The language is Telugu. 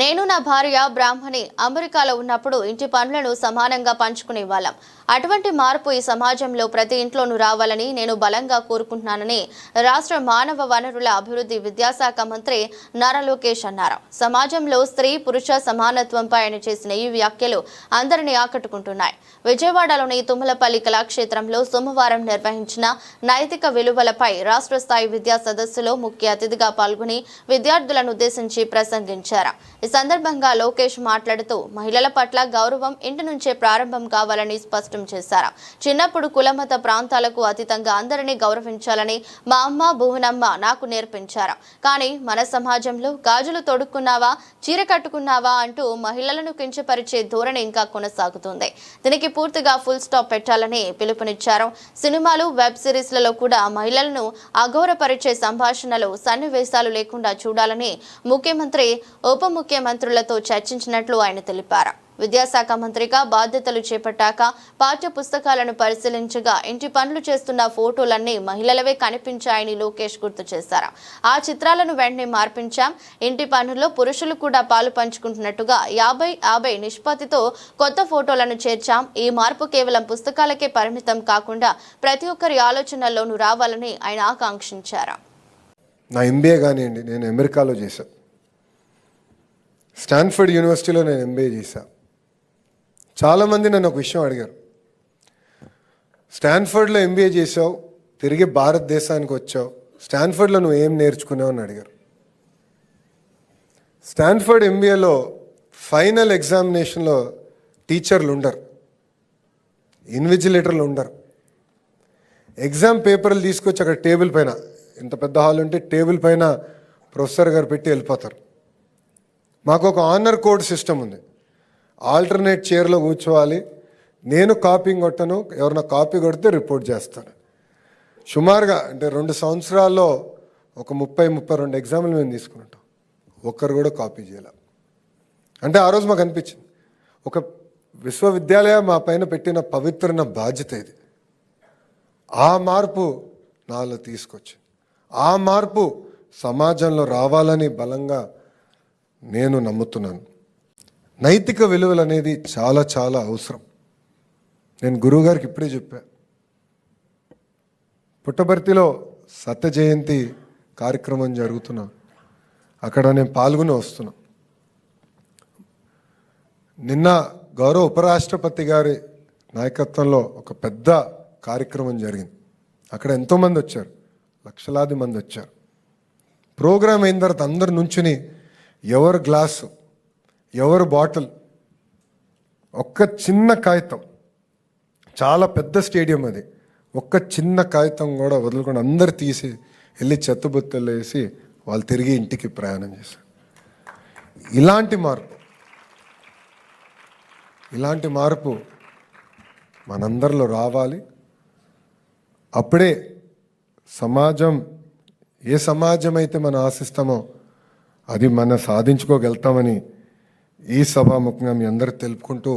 నేను నా భార్య బ్రాహ్మణి అమెరికాలో ఉన్నప్పుడు ఇంటి పనులను సమానంగా పంచుకునే వాళ్ళం. అటువంటి మార్పు ఈ సమాజంలో ప్రతి ఇంట్లోనూ రావాలని నేను బలంగా కోరుకుంటున్నానని రాష్ట్ర మానవ వనరుల అభివృద్ధి విద్యాశాఖ మంత్రి నారా లోకేష్ అన్నారు. సమాజంలో స్త్రీ పురుష సమానత్వంపై ఆయన చేసిన ఈ వ్యాఖ్యలు అందరినీ ఆకట్టుకుంటున్నాయి. విజయవాడలోని తుమ్మలపల్లి కళాక్షేత్రంలో సోమవారం నిర్వహించిన నైతిక విలువలపై రాష్ట్ర స్థాయి విద్యా సదస్సులో ముఖ్య అతిథిగా పాల్గొని విద్యార్థులను ఉద్దేశించి ప్రసంగించారు. ఈ సందర్భంగా లోకేష్ మాట్లాడుతూ మహిళల పట్ల గౌరవం ఇంటి నుంచే ప్రారంభం కావాలని స్పష్టం చేశారు. చిన్నప్పుడు కులమత ప్రాంతాలకు అతీతంగా అందరినీ గౌరవించాలని మా అమ్మ భువనమ్మ నాకు నేర్పించారు. కానీ మన సమాజంలో గాజులు తొడుక్కున్నావా, చీర కట్టుకున్నావా అంటూ మహిళలను కించపరిచే ధోరణి ఇంకా కొనసాగుతుంది. దీనికి పూర్తిగా ఫుల్ స్టాప్ పెట్టాలని పిలుపునిచ్చారు. సినిమాలు, వెబ్ సిరీస్లలో కూడా మహిళలను అగౌరవపరిచే సంభాషణలు, సన్నివేశాలు లేకుండా చూడాలని ముఖ్యమంత్రి, ఉప ముఖ్యమంత్రులతో చర్చించినట్లు ఆయన తెలిపారు. విద్యాశాఖ మంత్రిగా బాధ్యతలు చేపట్టాక పాఠ్య పుస్తకాలను పరిశీలించగా ఇంటి పనులు చేస్తున్న ఫోటోలన్నీ మహిళలవే కనిపించాయని లోకేష్ గుర్తు చేశారు. ఆ చిత్రాలను వెంటనే మార్పించాం. ఇంటి పనుల్లో పురుషులు కూడా పాలు పంచుకుంటున్నట్టుగా 50-50 నిష్పత్తితో కొత్త ఫోటోలను చేర్చాం. ఈ మార్పు కేవలం పుస్తకాలకే పరిమితం కాకుండా ప్రతి ఒక్కరి ఆలోచనల్లోనూ రావాలని ఆయన ఆకాంక్షించారు. నా ఎంబీఏ కానివ్వండి, నేను అమెరికాలో చేశాను. స్టాన్ఫర్డ్ యూనివర్సిటీలో నేను ఎంబీఏ చేశాను. చాలామంది నన్ను ఒక విషయం అడిగారు, స్టాన్ఫర్డ్లో ఎంబీఏ చేసావు, తిరిగి భారతదేశానికి వచ్చావు, స్టాన్ఫర్డ్లో నువ్వు ఏం నేర్చుకున్నావు అని అడిగారు. స్టాన్ఫర్డ్ ఎంబీఏలో ఫైనల్ ఎగ్జామినేషన్లో టీచర్లు ఉండరు, ఇన్విజిలేటర్లు ఉండరు. ఎగ్జామ్ పేపర్లు తీసుకొచ్చి అక్కడ టేబుల్ పైన, ఇంత పెద్ద హాల్ ఉంటే టేబుల్ పైన ప్రొఫెసర్ గారు పెట్టి వెళ్ళిపోతారు. మాకు ఒక ఆనర్ కోడ్ సిస్టమ్ ఉంది. ఆల్టర్నేట్ చైర్లో కూర్చోవాలి. నేను కాపీ కొట్టను, ఎవరైనా కాపీ కొడితే రిపోర్ట్ చేస్తాను. సుమారుగా అంటే 2 సంవత్సరాల్లో ఒక 30-32 ఎగ్జామ్లు మేము తీసుకుంటాం. ఒక్కరు కూడా కాపీ చేయాలి. అంటే ఆ రోజు మాకు అనిపించింది, ఒక విశ్వవిద్యాలయం మా పైన పెట్టిన పవిత్రమైన బాధ్యత ఇది. ఆ మార్పు నాలో తీసుకొచ్చింది. ఆ మార్పు సమాజంలో రావాలని బలంగా నేను నమ్ముతున్నాను. నైతిక విలువలు అనేది చాలా చాలా అవసరం. నేను గురువుగారికి ఇప్పుడే చెప్పా, పుట్టపర్తిలో సత్య జయంతి కార్యక్రమం జరుగుతున్నా, అక్కడ నేను పాల్గొని వస్తున్నా. నిన్న గౌరవ ఉపరాష్ట్రపతి గారి నాయకత్వంలో ఒక పెద్ద కార్యక్రమం జరిగింది. అక్కడ ఎంతోమంది వచ్చారు, లక్షలాది మంది వచ్చారు. ప్రోగ్రామ్ అయిన తర్వాత అందరు నుంచుని ఎవరు గ్లాసు, ఎవరు బాటిల్, ఒక్క చిన్న కాగితం, చాలా పెద్ద స్టేడియం అది, ఒక్క చిన్న కాగితం కూడా వదులుకొని అందరు తీసి వెళ్ళి చెత్తబుత్తలు వేసి వాళ్ళు తిరిగి ఇంటికి ప్రయాణం చేశారు. ఇలాంటి మార్పు మనందరిలో రావాలి. అప్పుడే సమాజం, ఏ సమాజం అయితే మనం ఆశిస్తామో అది మనం సాధించుకోగలుగుతామని ఈ సభాముఖంగా మీ అందరికి తెలుపుకుంటూ